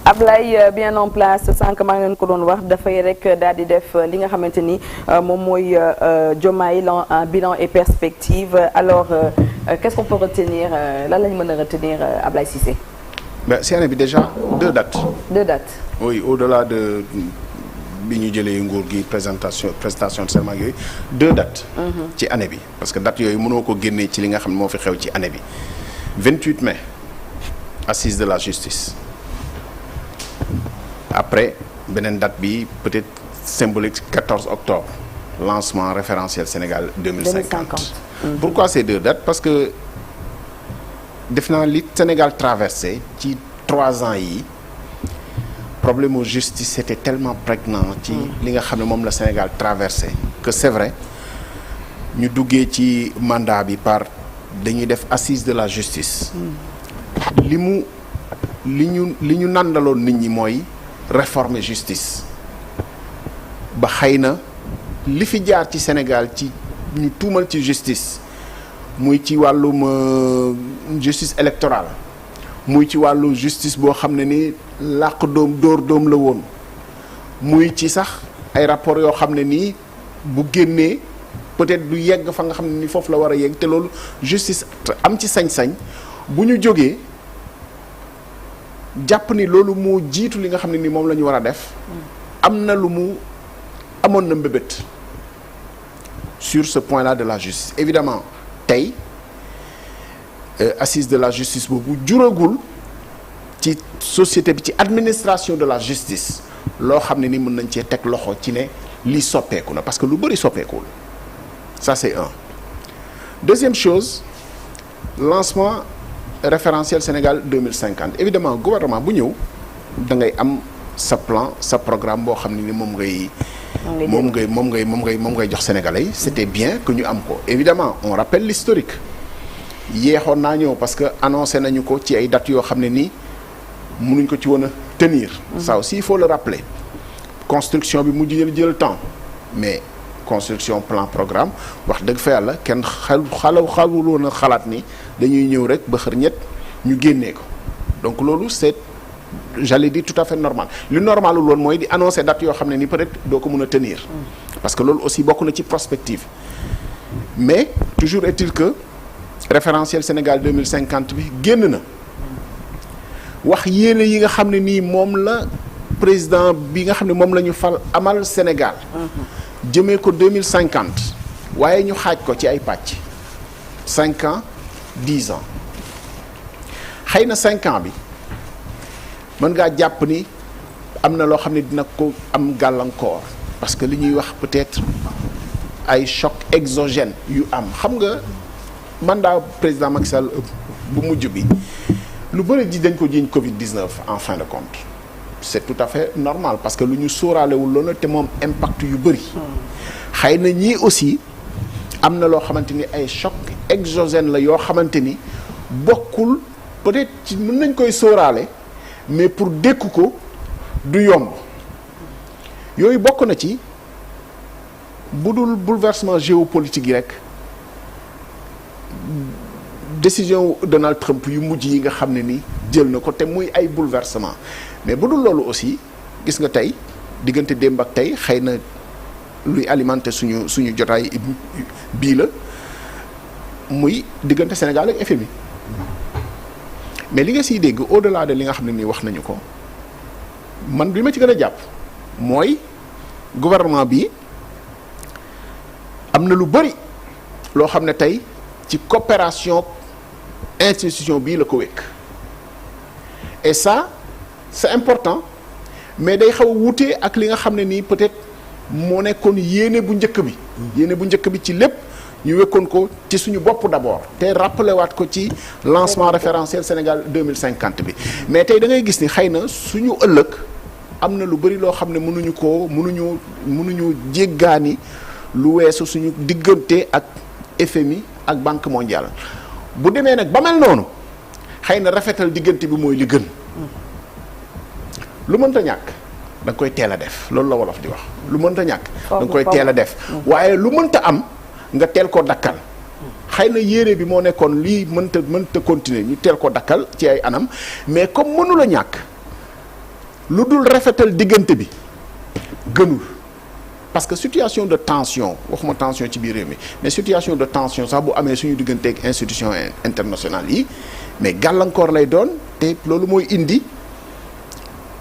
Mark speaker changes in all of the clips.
Speaker 1: Ablaye bien en place sànq maa ngi leen ko doon wax dafay rek daal di def li nga xamante ni moom mooy Diomaye bilan et perspective alors qu'est-ce qu'on peut retenir lan lañ mën a retenir Ablaye Cissé.
Speaker 2: Ben si année bi déjà 2 dates.
Speaker 1: 2 dates.
Speaker 2: Oui, au-delà de bi ñu jëlee nguur gi présentation de serment yooyu 2 dates. ci année bi parce que dates yooyu mënoo ko génnee ci li nga xam ne moo fi xew ci année bi 28 mai assise de la justice. Après beneen date bi peut-être symbolique 14 octobre lancement référentiel Sénégal 2050. Pourquoi ces 2 dates? Parce que def naa li Sénégal traversé ci 3 ans yi problème de justice c'était tellement prégnant ci li nga xam ne moom la Sénégal traversé que c'est vrai ñu duggee ci mandat bi par dañuy def assise de la justice. li ñu nandaloon nit ñi mooy réformer justice ba xëy na li fi jaar ci Sénégal ci ñu tuumal ci justice muy ci wàllum justice électorale muy ci wàllu justice boo xam ne ni làq doom dóor doom la woon muy ci sax ay rapport yoo xam ne nii bu génnee peut-être du yegg fa nga xam ne ni foofu la war a yegg te loolu justice am ci sañ-sañ bu ñu jógee jàpp ni loolu moo jiitu li nga xam ne ni moom la ñu war a def am na lu mu amoon na mbébét sur ce point-là de la justice évidemment tey assise de la justice boobu juragul ci société bi ci administration de la justice loo xam ne ni mën nañ cee teg loxo ci ne lii soppeeku na parce que lu bëri soppeekuwul ça c'est un. Deuxième chose lancement référentiel Sénégal 2050 évidemment gouvernement bu ñëw da ngay am sa plan sa programme boo xam ne ni moom ngay jox Sénégalais yi c'était bien que ñu am ko évidemment on rappelle l'historique yéexoon naa ñëw parce que annoncé nañu ko ci ay dates yoo xam ne nii mënuñ ko ci woon a tenir ça aussi il faut le rappeler construction bi mu jël temps mais construction plan programme wax dëgg fa yàlla kenn xalul woon a xalaat ni dañuy ñëw rek ba xër ñett ñu génnee ko donc loolu c'est j'allais dire tout à fait normal li normalul woon mooy di annoncer date yoo xam ne ni peut-être doo ko mën a tenir parce que loolu aussi bokk na ci prospective mais toujours est-il que référentiel Sénégal 2050 bi génn na wax yéene yi nga xam ne nii moom la président bi nga xam ne moom la ñu fal amal Sénégal jëmee ko 2050 waaye ñu xaaj ko ci ay pàcc 5 ans 10 ans xëy na 5 ans bi mën ngaa jàpp ni am na loo xam ne dina ko am gàllankoor parce que li ñuy wax peut-être ay choc exogène yu am xam nga mandat président Macky Sall bu mujj bi lu bëri ji dañ ko jiiñ Covid-19 en fin de compte c'est tout à fait normal parce que lu ñu sóoraalewul loolu te moom impact yu bëri xëy na ñii aussi am na loo xamante ni ay choc exogène la yoo xamante ni bokkul peut-être ci mën nañ koy sóoraale mais pour dékku ko du yomb yooyu bokk na ci bu dul bouleversement géopolitique yi rek décision Donald Trump yu mujj yi nga xam ne ni jël na ko te muy ay bouleversement mais bu dul loolu aussi gis nga tey diggante démb ak tey xëy na luy alimenter suñu jotaay bii la muy diggante Sénégal ak FMI mais li nga siy dégg au-delà de li nga xam ne nii wax nañu ko man bi ma ci gën a jàpp mooy gouvernement bi am na lu bari loo xam ne tey ci coopération institution bii la ko wekk et ça c'est important mais day xaw a wuute ak li nga xam ne nii peut-être moo nekkoon yéene bu njëkk bi ci lépp ñu wekkoon ko ci suñu bopp d'abord te rappelé waat ko ci lancement référentiel Sénégal 2050 bi mais tey da ngay gis ni xëy na suñu ëllëg am na lu bari loo xam ne mënuñu jéggaani lu weesu suñu diggante ak FMI ak Banque mondiale bu demee nag ba mel noonu xëy na rafetal diggante bi mooy li gën lu mënta ñàkk da nga koy teel a def loolu la wolof di wax lu mënta ñàkk da nga koy teel a def waaye lu mënta am nga teel ko dakkal xëy na yéene bi moo nekkoon lii mënta continuer ñu teel ko dakkal ci ay anam mais comme mënula ñàkk lu dul rafetal diggante bi gënul parce que situation de tension waxuma tension ci biir réew mi mais situation de tension sax bu amee suñu diggante ak institution internationale yi mais gàllankoor lay doon te loolu mooy indi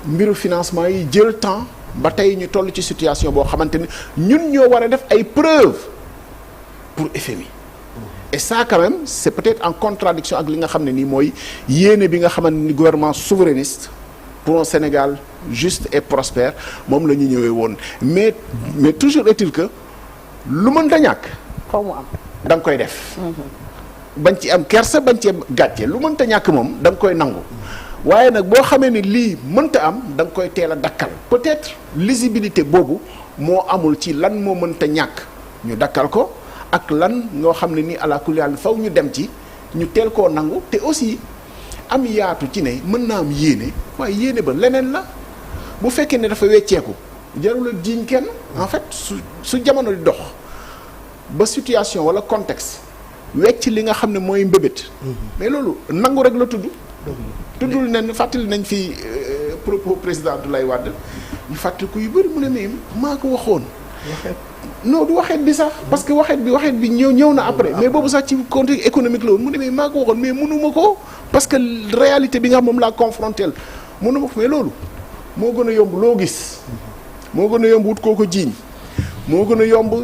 Speaker 2: mbiru financement yi jël temps ba tey ñu toll ci situation boo xamante ni ñun ñoo war a def ay preuves pour FMI et ça quand même c'est peut-être en contradiction ak li nga xam ne nii mooy yéene bi nga xamante ni gouvernement souverainiste pour un Sénégal juste et prospère moom la ñu ñëwee woon mais toujours est-il que lu mën da ñàkk
Speaker 1: xaw mu am
Speaker 2: da nga koy def bañ ci am kersa bañ ci am gàcce lu mënta ñàkk moom da nga koy nangu waaye nag boo xamee ni lii mënta am da nga koy teel a dakkal peut-être lisibilité boobu moo amul ci lan moo mënta ñàkk ñu dakkal ko ak lan ngoo xam ne ni àla kulli haal faw ñu dem ci ñu teel koo nangu te aussi am yaatu ci ne mën naa am yéene waaye yéene ba leneen la bu fekkee ne dafa wecceeku jarul a jiiñ kenn en fait su jamono di dox ba situation wala contexte wecc li nga xam ne mooy mbébét mais loolu nangu rek la tuddul nen fàttali nañ fi propos président Abdoulaye Wade ñu fàttali ko yu bëri mu ne mais maa ko waxoon non du waxeet bi sax parce que waxeet bi ñëw na après mais boobu sax ci contexte économique la woon mu ne mais maa ko waxoon mais mënuma ko parce que réalité bi nga xam moom laa confronté mënuma ko mais loolu moo gën a yomb loo gis moo gën a yomb wut koo ko jiiñ moo gën a yomb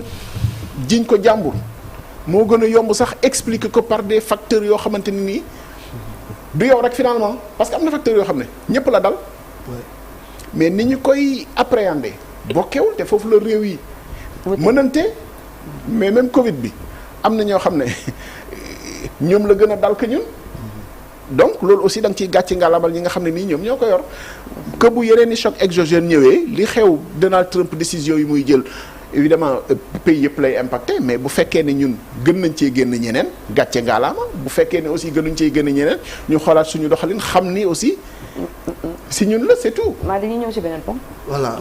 Speaker 2: jiiñ ko jàmbur moo gën a yomb sax expliquer ko par des facteurs yoo xamante ni nii du yow rek finalement parce que am na facteurs yoo xam ne ñëpp la dal mais ni ñu koy appréhender bokkewul te foofu la réew yi mënante mais même Covid bi am na ñoo xam ne ñoom la gën a dal que ñun donc loolu aussi da nga ciy gàcce ngalamal ñi nga xam ne nii ñoom ñoo ko yor que bu yeneen i choc exogène ñëwee li xew Donald Trump décision yi muy jël évidemment pays yëpp lay impacté mais bu fekkee ne ñun gën nañ cee génn ñeneen gàcce ngalaama bu fekkee ne aussi gënuñ cee génn ñeneen ñu xoolaat suñu doxalin xam ni aussi si ñun la c'est tout.
Speaker 1: maa dañuy ñëw ci beneen point.
Speaker 3: voilà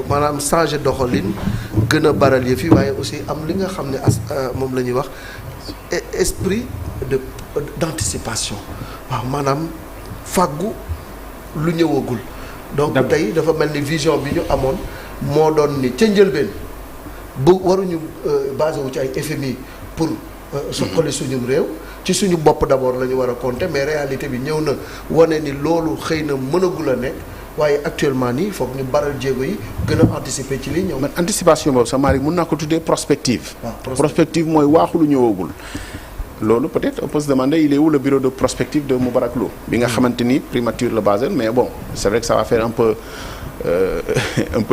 Speaker 3: maanaam changer doxalin gën a baral yëf yi waaye aussi am li nga xam ne moom la ñuy wax esprit d'anticipation waaw maanaam fàggu lu ñëwagul. donc tey dafa mel ni vision bi ñu amoon moo doon ni ca njëlbeen bu waruñu basé wu ci ay FMI pour soqali suñu réew ci suñu bopp d'abord la ñu war a compter mais réalité bi ñëw na wane ni loolu xëy na mënagul a nekk waaye actuellement nii foog ñu baral jéego yi gën a anticiper ci lii ñëw.
Speaker 2: man anticipation boobu sax Malick mën naa ko tuddee prospective. prospective mooy waaxu lu ñëwagul. loolu peut-être on peut se demander il est où le bureau de prospective de Moubarak Lô bi nga xamante ni primature la basé mais bon c'est vrai que ça va faire un peu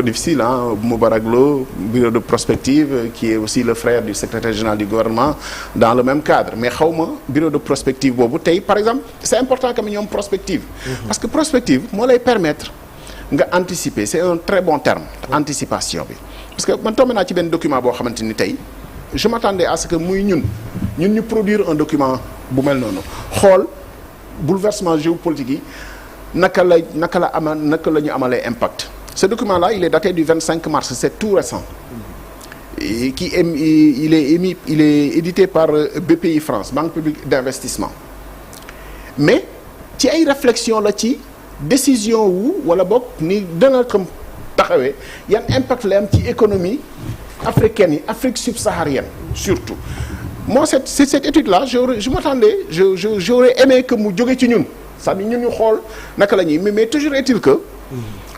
Speaker 2: difficile Moubarak Lô bureau de prospective qui est aussi le frère du secrétaire général du gouvernement dans le même cadre mais xawma bureau de prospective boobu tey par exemple c'est important que ñoom prospective parce que prospective moo lay permettre nga anticiper c'est un très bon terme anticipation bi parce que man tombé naa ci benn document boo xamante ni tey je m'attendais à ce que muy ñun ñu produire un document bu mel noonu xool bouleversement géopolitique yi naka la ñu amalee impact. Ce document-là il est daté du 25 mars c'est tout récent et il est édité par BPI France Banque publique d'investissement mais ci ay réflexion la ci décision wu wala boog ni Donald Trump taxawee yan impact la am ci économie africaine yi Afrique subsaharienne surtout moi cette étude-là je m'attendais j'aurais aimé que mu jóge ci ñun c'est-à-dire ñun ñu xool naka la ñuy mais toujours est-il que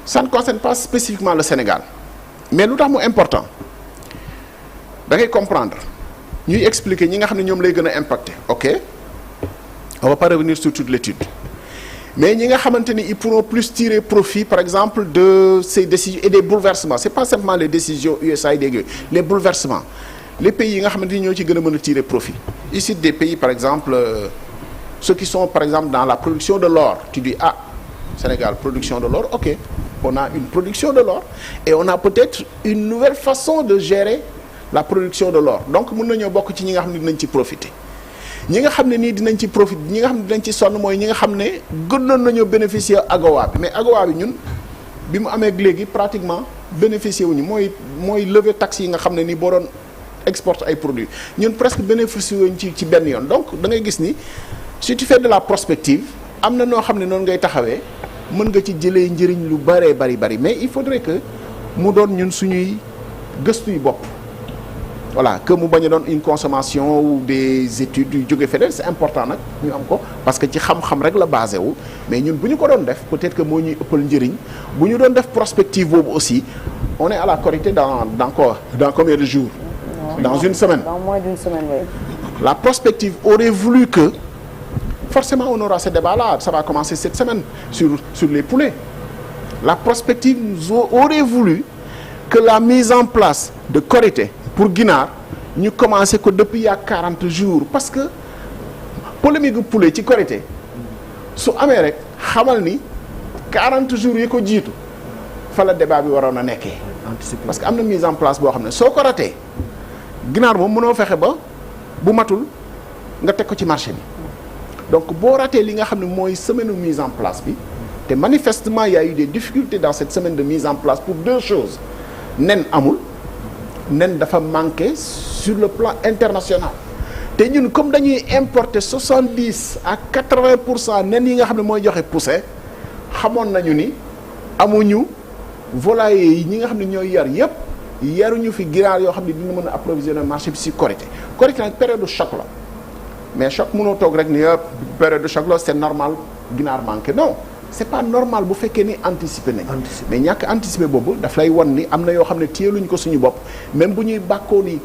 Speaker 2: ça ne concerne pas spécifiquement le Sénégal mais lu tax mu important da ngay comprendre ñuy expliquer ñi nga xam ne ñoom lay gën a impacter ok on va pas revenir sur toute l'étude mais ñi nga xamante ni ils pourront plus tirer profit par exemple de ces décisions et des bouleversements c'est pas simplement les décisions USAID yooyu les bouleversements les pays yi nga xamante ni ñoo ci gën a mën a tirer profit ici des pays par exemple ceux qui sont par exemple dans la production de l'or tu dis Sénégal production de l'or ok on a une production de l'or et on a peut-être une nouvelle façon de gérer la production de l'or donc mën nañoo bokk ci ñi nga xam ne dinañ ci profiter ñi nga xam ne nii dinañ ci profit ñi nga xam ne dinañ ci sonn mooy ñi nga xam ne gënoon nañoo bénéficier AGOA bi mais AGOA bi ñun bi mu amee léegi pratiquement bénéficier wuñu mooy lever taxes yi nga xam ne nii boo doon exporte ay produits ñun presque bénéficier wuñ ci benn yoon donc da ngay gis ni si tu fais de la prospective am na noo xam ne noonu ngay taxawee mën nga ci jëlee njëriñ lu bëree bari mais il faudrait que mu doon ñun suñuy gëstuy bopp voilà que mu bañ a doon une consommation ou des études yu jóge feneen c'est important nag ñu am ko parce que ci xam-xam rek la basé wu mais ñun bu ñu ko doon def peut-être que moo ñuy ëppal njëriñ bu ñu doon def prospective boobu aussi on est à la Korité dans combien de jours dans une semaine
Speaker 1: dans moins d'une semaine oui.
Speaker 2: La prospective aurait voulu que forcément on aura ce débat-là ça va commencer cette semaine sur les poulets la prospective aurait voulu que la mise en place de Korité pour ginaar ñu commencé ko depuis il y a 40 jours parce que polémique gu poulet ci Korité su amee rek xamal ni 40 jours yi ko jiitu fa la débat bi waroon a nekkee. parce que am na mise en place boo xam ne soo ko ratee ginaar moom mënoo fexe ba bu matul nga teg ko ci marché bi donc boo ratee li nga xam ne mooy semaine de mise en place bi te manifestement il y a eu des difficultés dans cette semaine de mise en place pour deux choses nen amul. nen dafa manqué sur le plan international te ñun comme dañuy importer 70 à 80% nen yi nga xam ne mooy joxe poussée xamoon nañu ni amuñu volailler yi ñi nga xam ne ñooy yar yépp yaruñu fi ginaar yoo xam ne dina mën a approvisionner marché bi si Korité nag période de choc la mais choc mënoo toog rek ni yëpp période de choc la c'est normal ginaar manqué non c'est pas normal bu fekkee ni anticiper nañ mais ñàkk anticiper boobu daf lay wan ni am na yoo xam ne téyeluñ ko suñu bopp même bu ñuy bàkkoo ni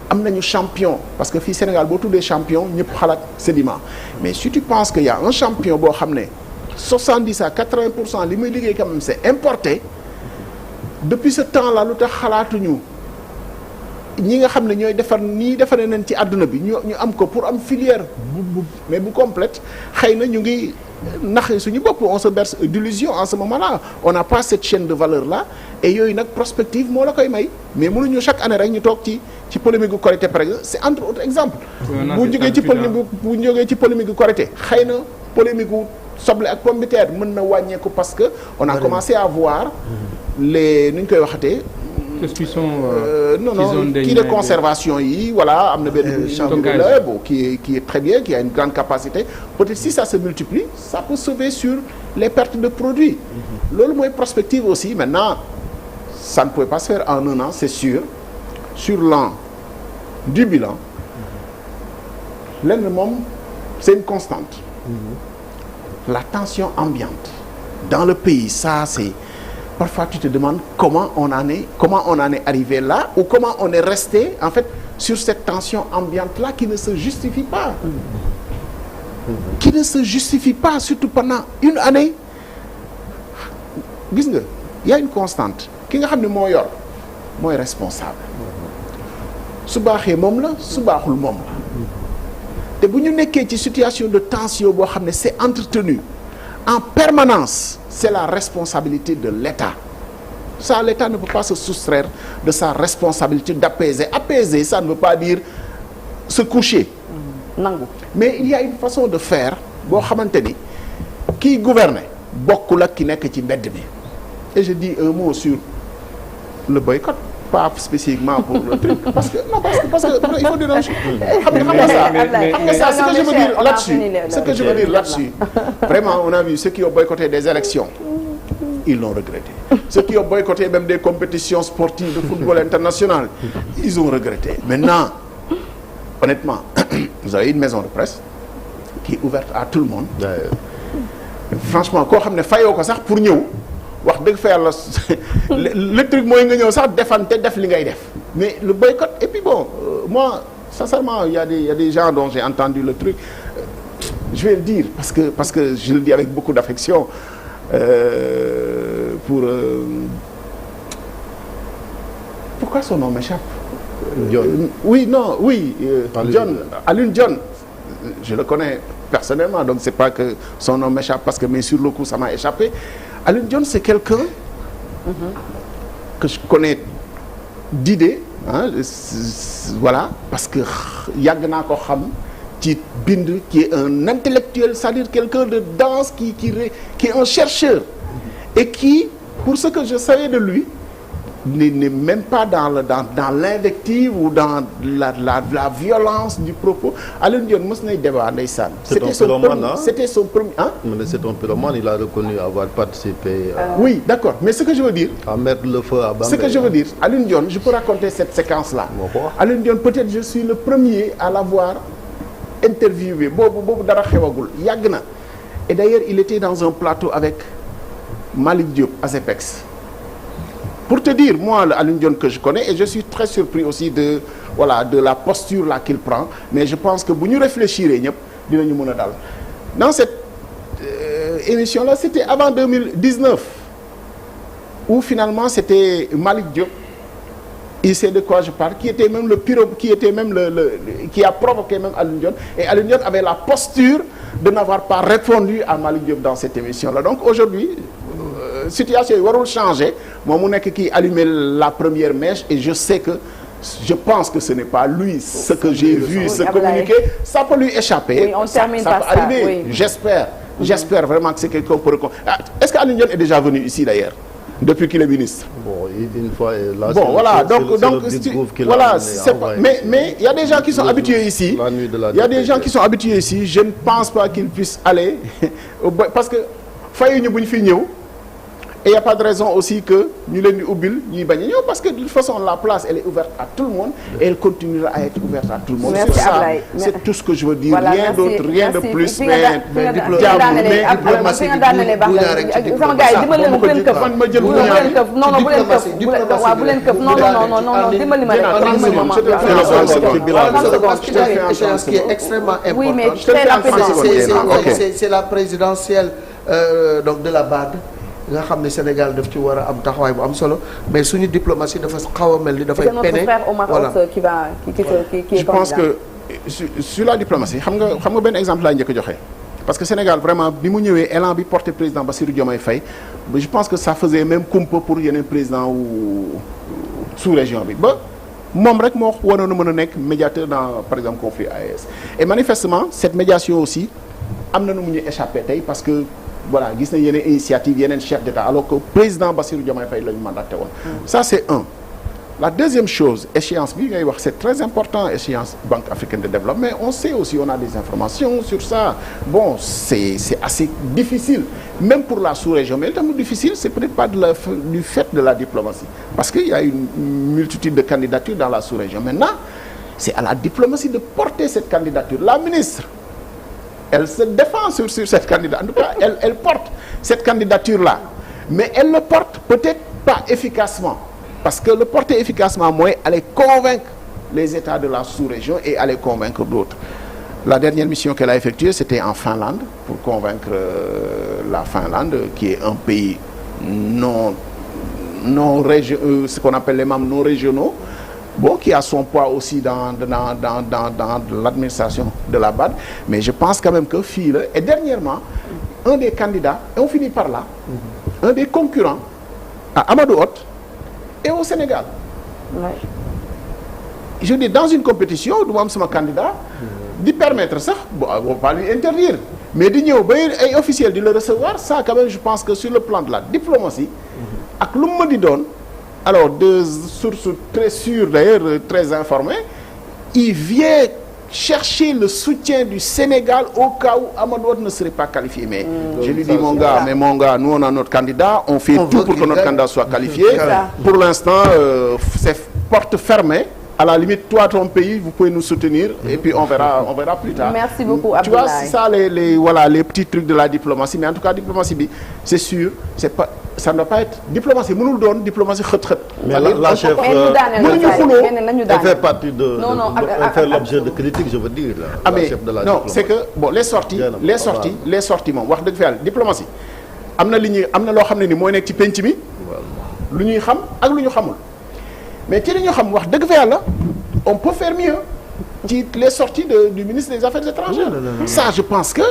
Speaker 2: am nañu champion parce que fii Sénégal boo tuddee champion ñëpp xalaat sédiment mais si tu penses que y a un champion boo xam ne 70 à 80% li muy liggéey quand même c'est importé depuis ce temps là lu tax xalaatuñu ñi nga xam ne ñooy defar nii defaree nañ ci àdduna bi ñu am ko pour am filière mais bu complète xëy na ñu ngi nax suñu bopp on se berce d'illusions en ce moment-là on n'a pas cette chaîne de valeur là et yooyu nag prospective moo la koy may mais mënuñu chaque année rek ñu toog ci polémique gu Korité par exemple c'est entre autres exemples bu jógee ci polémique gu Korité xëy na polémique gu soble ak pomme de terre mën na wàññeeku parce que on a commencé à voir les nu ñu koy waxatee non kii de conservation yi voilà am na benn chambre bon qui est très bien qui a une grande capacité peut-être si ça se multiplie ça peut sauver sur les pertes de produits loolu mooy prospective aussi maintenant ça ne pouvait pas se faire en un an c'est sûr sur l'an du bilan lenn moom c'est une constante la tension ambiante dans le pays ça c'est parfois tu te demandes comment on en est arrivé là ou comment on est resté en fait sur cette tension ambiante là qui ne se justifie pas surtout pendant une année gis nga y a une constante ki nga xam ne moo yor mooy responsable su baaxee moom la su baaxul moom la te bu ñu nekkee ci situation de tension boo xam ne c'est entretenu en permanence c'est la responsabilité de l'État ça l'État ne peut pas se soustraire de sa responsabilité d'apaiser ça ne veut pas dire se coucher
Speaker 1: nangu
Speaker 2: mais il y a une façon de faire boo xamante ni kiy gouverner bokkul ak ki nekk ci mbedd mi et je dis un mot sur le boycott pas spécifiquement pour le truc parce que il faut dire xam nga ça ce que je veux dire là-dessus vraiment on a vu ceux qui ont boycotté des élections ils l'ont regretté ceux qui ont boycotté même des compétitions sportives de football international ils ont regretté maintenant honnêtement vous avez une maison de presse qui est ouverte à tout le monde franchement koo xam ne fayoo ko sax pour ñëw wax dëgg fa yàlla le truc mooy nga ñëw sax defante def li ngay def mais le boycott et puis bon moi sincèrement il y a des gens dont j'ai entendu le truc je vais le dire parce que je le dis avec beaucoup d'affection pourquoi son nom m'échappe
Speaker 3: John.
Speaker 2: John Alioune John je le connais personnellement donc c'est pas que son nom m'échappe parce que mais sur le coup ça m'a échappé Alioune John c'est quelqu'un que je connais d'idée voilà parce que yàgg naa ko xam ci bind qui est un intellectuel c'est-à-dire quelqu'un de dense qui est un chercheur et qui pour ce que je savais de lui n'est même pas dans l'invective ou dans la violence du propos. Alioune Dione mës nay débat ndeysaan. C'était son premier
Speaker 4: c'est un pyromane, il a reconnu avoir participé
Speaker 2: oui, d'accord, mais ce que je veux dire
Speaker 4: à mettre le feu à Bambey.
Speaker 2: Ce que je veux dire, Alioune Dione, je peux raconter cette séquence-là. Alioune Dione, peut-être je suis le premier à l'avoir interviewé. Boobu dara xewagul yàgg na. Et d'ailleurs, il était dans un plateau avec Malick Diop, ASEPEX. Pour te dire, moi, Alioune Dione que je connais, et je suis très surpris aussi de la posture là qu'il prend, mais je pense que bu ñu réfléchir ñëpp dinañu mën a dal. Dans cette émission-là, c'était avant 2019, où finalement c'était Malick Diop, il sait de quoi je parle, qui était même qui a provoqué même Alioune Dione, et Alioune Dione avait la posture de n'avoir pas répondu à Malick Diop dans cette émission-là. Donc aujourd'hui, situation yi warul changer moom mu nekk kii allumer la première mèche, et je pense que ce n'est pas lui ce que j'ai vu se communiquer. Ça peut lui échapper.
Speaker 1: Oui, on termine
Speaker 2: ça
Speaker 1: par
Speaker 2: peut
Speaker 1: ça.
Speaker 2: arriver. Oui. J'espère vraiment que c'est quelqu'un pour est-ce que Alioune Dione est déjà venu ici d'ailleurs depuis qu'il est ministre?
Speaker 4: Bon, une fois là.
Speaker 2: Bon, voilà, donc voilà, c'est pas, mais il y a des gens qui sont habitués ici. Il y a des gens qui sont habitués ici. Je ne pense pas qu'ils puissent aller parce que fayuñu bu ñu fi ñëw. Et il n'y a pas de raison aussi que ñu leen di ubbil ñuy bañ a ñëw, parce que de toute façon la place elle est ouverte à tout le monde et elle continuera à être ouverte à tout le monde.
Speaker 1: Merci,
Speaker 2: sur ça,
Speaker 1: Ablaye.
Speaker 2: c'est tout ce que je veux dire.
Speaker 1: Voilà,
Speaker 2: rien
Speaker 1: merci,
Speaker 2: d'autre, rien
Speaker 1: merci.
Speaker 2: de plus.
Speaker 1: Fi nga diplomatie bi sama gars yi dimbali leen bu leen këf.
Speaker 2: man ma jël
Speaker 1: bu leen këf non bu leen këf waaw bu leen këf non dimbali ma rek.
Speaker 3: 30 secondes. Échéance qui est extrêmement importante.
Speaker 1: Oui, mais très rapidement.
Speaker 3: C'est la présidentielle donc de la BAD. nga xam ne Sénégal daf ci war a am taxawaay bu am solo, mais suñu diplomatie dafa xaw a mel ni dafay peine.
Speaker 1: Voilà.
Speaker 2: Je pense que sur la diplomatie xam nga benn exemple laa njëkk a joxe, parce que Sénégal vraiment bi mu ñëwee élan bi porté président Bassirou Diomaye Faye, je pense que ça faisait même kumpa pour yeneen président wu sous-région bi ba moom rek moo waroon a mën a nekk médiateur dans par exemple conflit AES. Et manifestement cette médiation aussi am na nu mu ñu échappé tey, parce que voilà gis na yeneen initiative yeneen chef d'État alors que président Bassirou Diomaye Faye la ñu mandaté woon. Ça c'est un. La deuxième chose, échéance bi ngay wax, c'est très important, échéance Banque africaine de développement. On sait aussi, on a des informations sur ça. Bon, c'est assez difficile, même pour la sous-région. Mais le terme difficile, c'est peut-être pas du fait de la diplomatie, parce qu'il y a une multitude de candidatures dans la sous-région. Maintenant, c'est à la diplomatie de porter cette candidature. La ministre, elle se défend sur cette candidature. En tout cas, elle porte cette candidature-là. Mais elle le porte peut-être pas efficacement. Parce que le porter efficacement, moi, aller convaincre les États de la sous-région et aller convaincre d'autres. La dernière mission qu'elle a effectuée, c'était en Finlande, pour convaincre la Finlande, qui est un pays ce qu'on appelle les membres non régionaux, bon, qui a son poids aussi dans l'administration de la BAD. Mais je pense quand même que Fille, et dernièrement, un des candidats, et on finit par là, un des concurrents à Amadou Hott, et au Sénégal.
Speaker 1: Ouais.
Speaker 2: Je dis, dans une compétition, nous avons un candidat, d'y permettre ça, bon, on ne va pas lui interdire, mais d'y être officiel de le recevoir, ça quand même, je pense que sur le plan de la diplomatie, avec l'homme dit donne, alors de sources très sûres d'ailleurs, très informées, il vient chercher le soutien du Sénégal au cas où Amadou Hott ne serait pas qualifié. Mais je lui dis, mon gars, nous on a notre candidat, on fait tout pour que notre candidat soit qualifié. Pour l'instant, c'est porte fermée. À la limite, toi, ton pays, vous pouvez nous soutenir et puis on verra plus tard.
Speaker 1: Merci beaucoup, Abdoulaye.
Speaker 2: Tu vois, c'est ça les petits trucs de la diplomatie. Mais en tout cas, diplomatie, c'est sûr, ça ne doit pas être diplomatie. Nous donne diplomatie khut-khut.
Speaker 4: Mais la chef, elle fait partie elle fait l'objet de critiques, je veux dire. La chef de la
Speaker 2: non, c'est que bon, les sorties, moom wax dëgg fa yàlla diplomatie. am na loo xam ne ni mooy nekk ci penc mi. lu ñuy xam ak lu ñu xamul. Mais ci li ñu xam wax dëgg fa yàlla on peut faire mieux ci les sorties du ministre des Affaires étrangères. Ça je pense que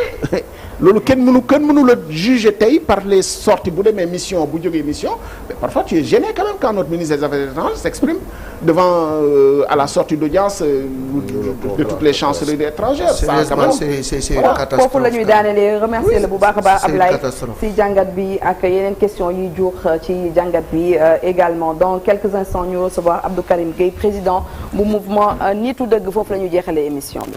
Speaker 2: loolu kenn mënu la juger tey par les sorties bu demee mission bu jógee mission mais parfois tu es gêné quand même quand notre ministre des Affaires étrangères s'exprime devant à la sortie d'audience de toutes les chancelleries étrangères.
Speaker 3: ça quand même c'est une catastrophe.
Speaker 1: foofu la ñuy daanelee remercier la bu baax a baax Ablaye si jàngat bi ak yeneen question yi jur ci jàngat bi également dans quelques instants ñu recevoir Abdou Karim Gueye président bu mouvement Nitu Dëgg foofu la ñu jeexalee émission bi.